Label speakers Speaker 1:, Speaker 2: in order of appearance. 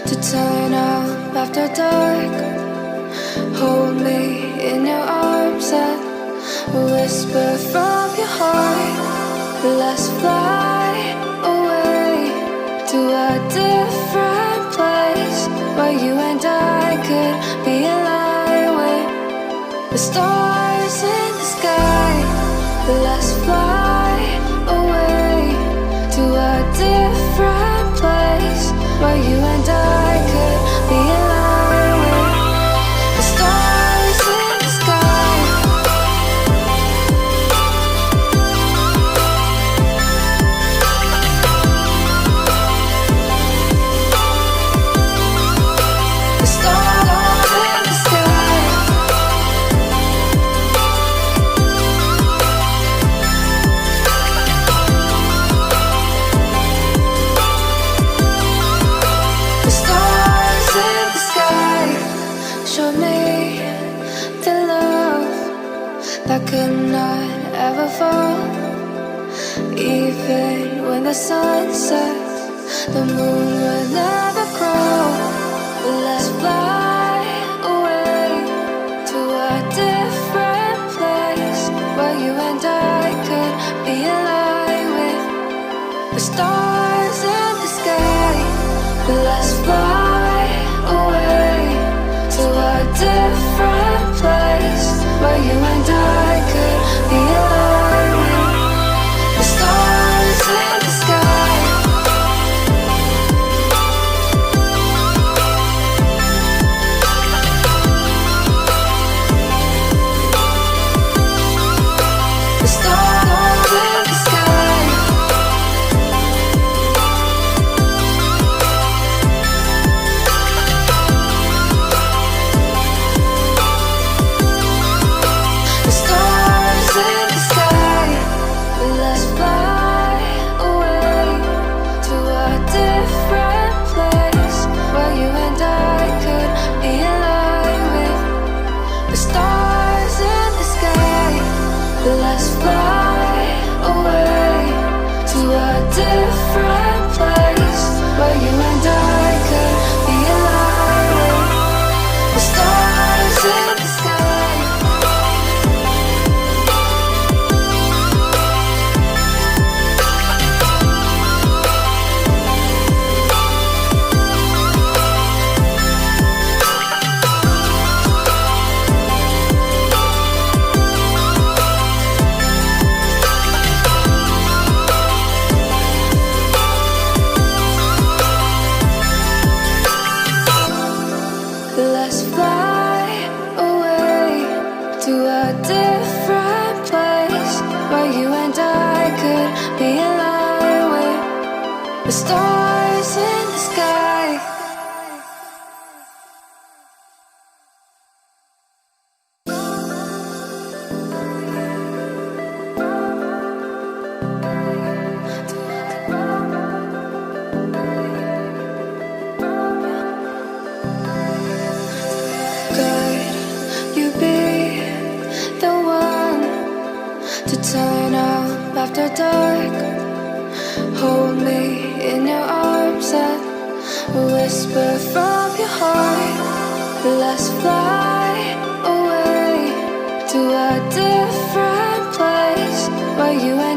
Speaker 1: to turn up after dark. Hold me in your arms and whisper from your heart. Let's fly away to a different place where you and I could be aligned with the stars in the sky. Let's fly away to a different place where you and I could be aligned with the stars in the sky. The stars in the sky. The stars in the sky show me the love that could not ever fall. Even when the sun sets, the moon will never grow. Let's fly away to a different place where you and I could be aligned with the stars in the sky. Let's fly away to a different place where you and I could be aligned with the stars in the sky. The stars in the sky. The stars in the sky. Let's fly away to a different place where you and I could be aligned with the stars in the sky. Let's fly away to a different place where you and I could be aligned with the stars in the sky. Let's fly away to a different place where you and I could be aligned with the stars in the sky. Could you be the one to turn up after dark? Hold me in your arms and whisper from your heart. Let's fly away to a different place where you and